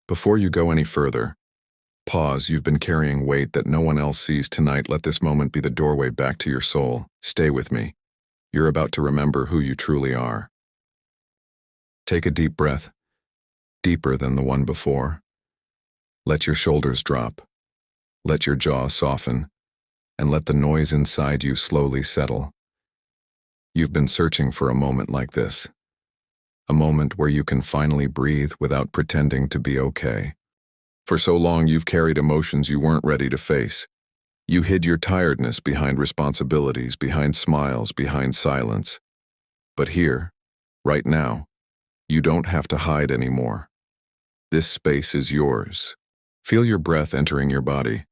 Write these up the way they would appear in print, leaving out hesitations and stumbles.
Before you go any further, pause. You've been carrying weight that no one else sees tonight. Let this moment be the doorway back to your soul. Stay with me. You're about to remember who you truly are. Take a deep breath, deeper than the one before. Let your shoulders drop. Let your jaw soften, and let the noise inside you slowly settle. You've been searching for a moment like this. A moment where you can finally breathe without pretending to be okay. For so long you've carried emotions you weren't ready to face. You hid your tiredness behind responsibilities, behind smiles, behind silence. But here, right now, you don't have to hide anymore. This space is yours. Feel your breath entering your body.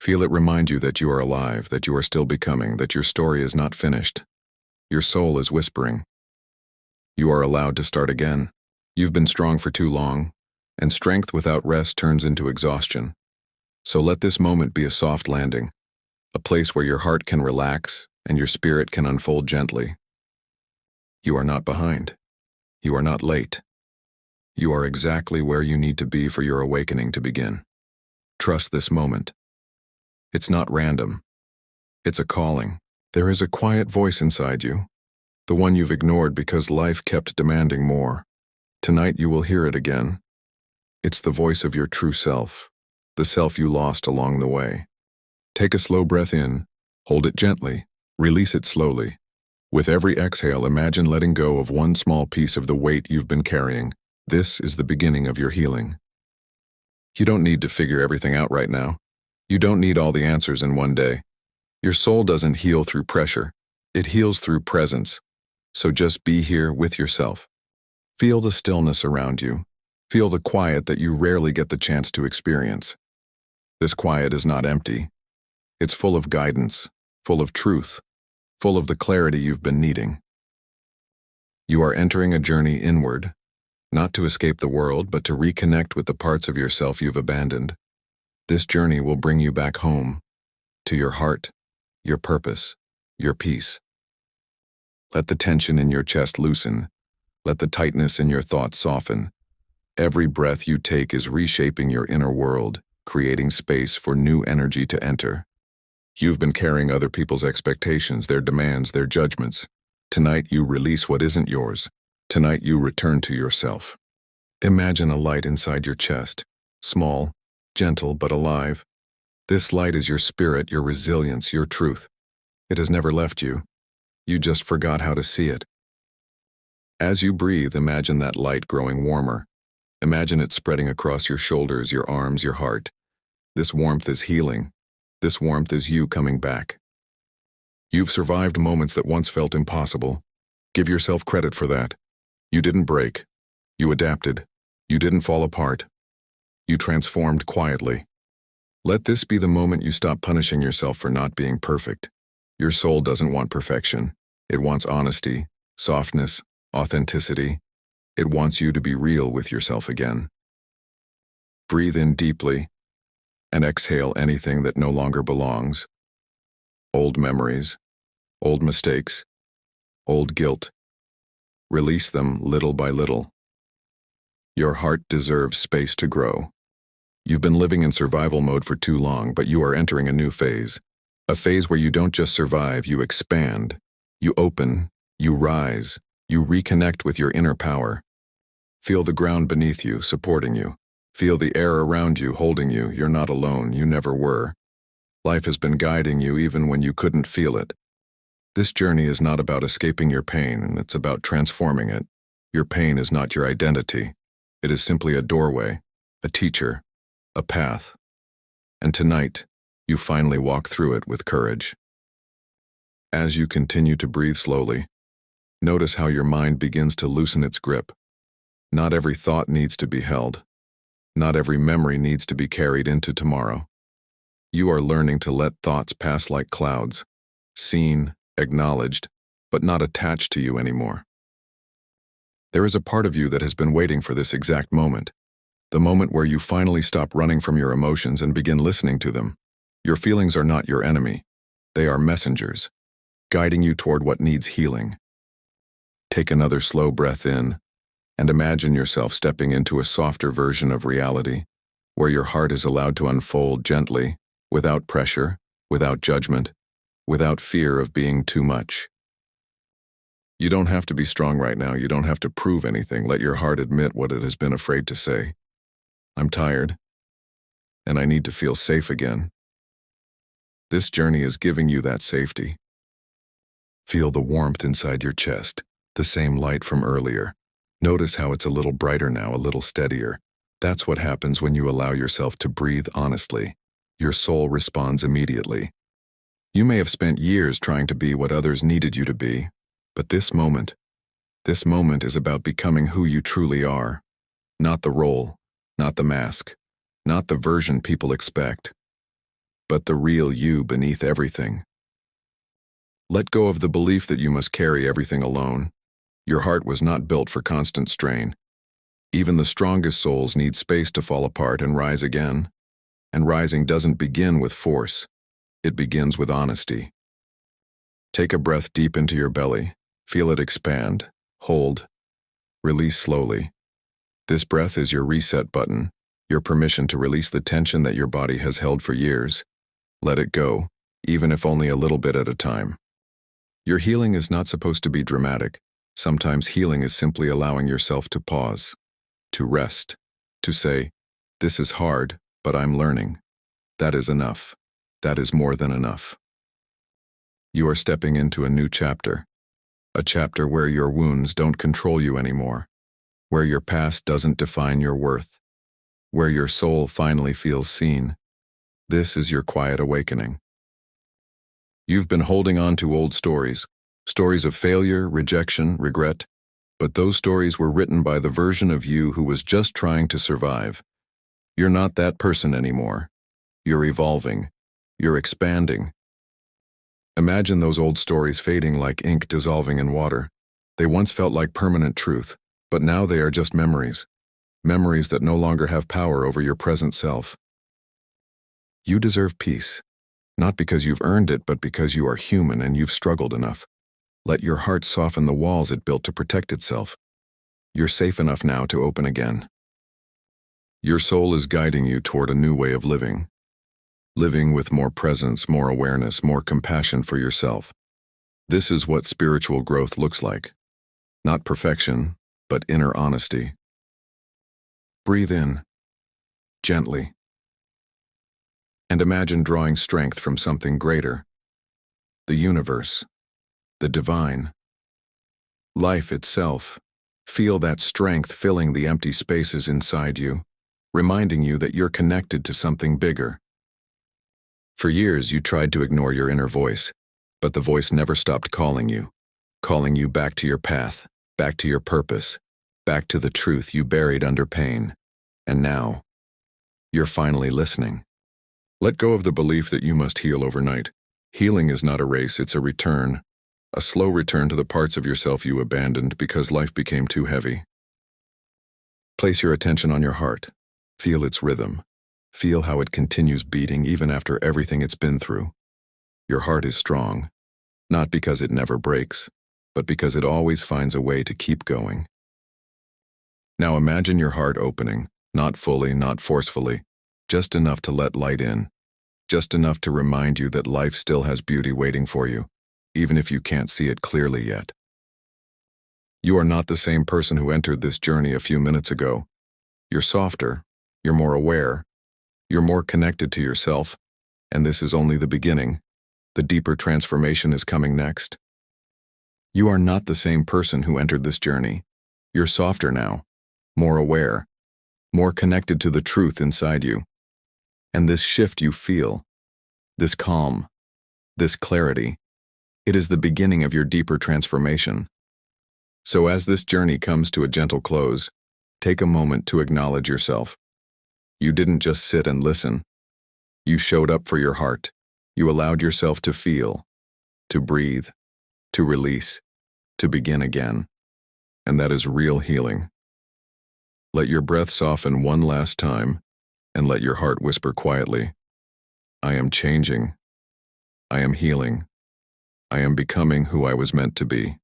Feel it remind you that you are alive, that you are still becoming, that your story is not finished. Your soul is whispering. You are allowed to start again. You've been strong for too long, and strength without rest turns into exhaustion. So let this moment be a soft landing, a place where your heart can relax and your spirit can unfold gently. You are not behind. You are not late. You are exactly where you need to be for your awakening to begin. Trust this moment. It's not random. It's a calling. There is a quiet voice inside you, the one you've ignored because life kept demanding more. Tonight you will hear it again. It's the voice of your true self, the self you lost along the way. Take a slow breath in, hold it gently, release it slowly. With every exhale, imagine letting go of one small piece of the weight you've been carrying. This is the beginning of your healing. You don't need to figure everything out right now. You don't need all the answers in one day. Your soul doesn't heal through pressure. It heals through presence. So just be here with yourself. Feel the stillness around you. Feel the quiet that you rarely get the chance to experience. This quiet is not empty. It's full of guidance, full of truth, full of the clarity you've been needing. You are entering a journey inward, not to escape the world, but to reconnect with the parts of yourself you've abandoned. This journey will bring you back home, to your heart, your purpose, your peace. Let the tension in your chest loosen. Let the tightness in your thoughts soften. Every breath you take is reshaping your inner world, creating space for new energy to enter. You've been carrying other people's expectations, their demands, their judgments. Tonight you release what isn't yours. Tonight you return to yourself. Imagine a light inside your chest, small, gentle but alive. This light is your spirit, your resilience, your truth. It has never left you. You just forgot how to see it. As you breathe, imagine that light growing warmer. Imagine it spreading across your shoulders, your arms, your heart. This warmth is healing. This warmth is you coming back. You've survived moments that once felt impossible. Give yourself credit for that. You didn't break. You adapted. You didn't fall apart. You transformed quietly. Let this be the moment you stop punishing yourself for not being perfect. Your soul doesn't want perfection. It wants honesty, softness, authenticity. It wants you to be real with yourself again. Breathe in deeply and exhale anything that no longer belongs. Old memories, old mistakes, old guilt. Release them little by little. Your heart deserves space to grow. You've been living in survival mode for too long, but you are entering a new phase. A phase where you don't just survive, you expand. You open, you rise, you reconnect with your inner power. Feel the ground beneath you, supporting you. Feel the air around you, holding you. You're not alone, you never were. Life has been guiding you even when you couldn't feel it. This journey is not about escaping your pain, it's about transforming it. Your pain is not your identity. It is simply a doorway, a teacher, a path. And tonight, you finally walk through it with courage. As you continue to breathe slowly, notice how your mind begins to loosen its grip. Not every thought needs to be held. Not every memory needs to be carried into tomorrow. You are learning to let thoughts pass like clouds, seen, acknowledged, but not attached to you anymore. There is a part of you that has been waiting for this exact moment, the moment where you finally stop running from your emotions and begin listening to them. Your feelings are not your enemy. They are messengers, guiding you toward what needs healing. Take another slow breath in and imagine yourself stepping into a softer version of reality, where your heart is allowed to unfold gently, without pressure, without judgment, without fear of being too much. You don't have to be strong right now. You don't have to prove anything. Let your heart admit what it has been afraid to say. I'm tired, and I need to feel safe again. This journey is giving you that safety. Feel the warmth inside your chest, the same light from earlier. Notice how it's a little brighter now, a little steadier. That's what happens when you allow yourself to breathe honestly. Your soul responds immediately. You may have spent years trying to be what others needed you to be, but this moment is about becoming who you truly are. Not the role, not the mask, not the version people expect, but the real you beneath everything. Let go of the belief that you must carry everything alone. Your heart was not built for constant strain. Even the strongest souls need space to fall apart and rise again. And rising doesn't begin with force. It begins with honesty. Take a breath deep into your belly. Feel it expand, hold, release slowly. This breath is your reset button, your permission to release the tension that your body has held for years. Let it go, even if only a little bit at a time. Your healing is not supposed to be dramatic. Sometimes healing is simply allowing yourself to pause, to rest, to say, "This is hard, but I'm learning." That is enough. That is more than enough. You are stepping into a new chapter. A chapter where your wounds don't control you anymore, where your past doesn't define your worth, where your soul finally feels seen. This is your quiet awakening. You've been holding on to old stories of failure, rejection, regret, but those stories were written by the version of you who was just trying to survive. You're not that person anymore. You're evolving. You're expanding. Imagine those old stories fading like ink dissolving in water. They once felt like permanent truth, but now they are just memories. Memories that no longer have power over your present self. You deserve peace, not because you've earned it, but because you are human and you've struggled enough. Let your heart soften the walls it built to protect itself. You're safe enough now to open again. Your soul is guiding you toward a new way of living. Living with more presence, more awareness, more compassion for yourself. This is what spiritual growth looks like. Not perfection, but inner honesty. Breathe in, gently, and imagine drawing strength from something greater. The universe, the divine, life itself. Feel that strength filling the empty spaces inside you, reminding you that you're connected to something bigger. For years, you tried to ignore your inner voice, but the voice never stopped calling you back to your path, back to your purpose, back to the truth you buried under pain. And now, you're finally listening. Let go of the belief that you must heal overnight. Healing is not a race, it's a return. A slow return to the parts of yourself you abandoned because life became too heavy. Place your attention on your heart. Feel its rhythm. Feel how it continues beating even after everything it's been through. Your heart is strong, not because it never breaks, but because it always finds a way to keep going. Now imagine your heart opening, not fully, not forcefully, just enough to let light in, just enough to remind you that life still has beauty waiting for you, even if you can't see it clearly yet. You are not the same person who entered this journey a few minutes ago. You're softer, you're more aware, you're more connected to yourself, and this is only the beginning. The deeper transformation is coming next. You are not the same person who entered this journey. You're softer now, more aware, more connected to the truth inside you. And this shift you feel, this calm, this clarity, it is the beginning of your deeper transformation. So as this journey comes to a gentle close, take a moment to acknowledge yourself. You didn't just sit and listen. You showed up for your heart. You allowed yourself to feel, to breathe, to release, to begin again. And that is real healing. Let your breath soften one last time, and let your heart whisper quietly, I am changing. I am healing. I am becoming who I was meant to be.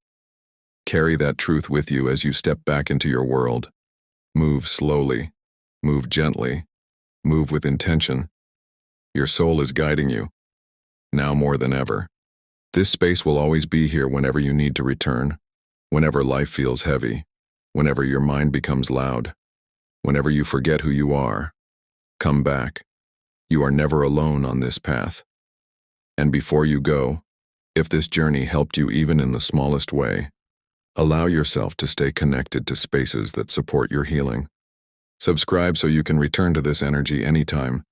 Carry that truth with you as you step back into your world. Move slowly. Move gently. Move with intention. Your soul is guiding you, now more than ever. This space will always be here whenever you need to return, whenever life feels heavy, whenever your mind becomes loud, whenever you forget who you are. Come back. You are never alone on this path. And before you go, if this journey helped you even in the smallest way, allow yourself to stay connected to spaces that support your healing. Subscribe so you can return to this energy anytime.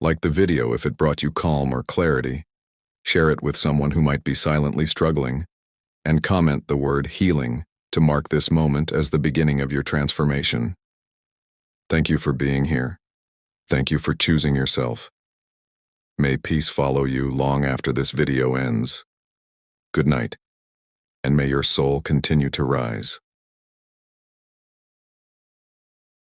Like the video if it brought you calm or clarity. Share it with someone who might be silently struggling. And comment the word healing to mark this moment as the beginning of your transformation. Thank you for being here. Thank you for choosing yourself. May peace follow you long after this video ends. Good night, and may your soul continue to rise.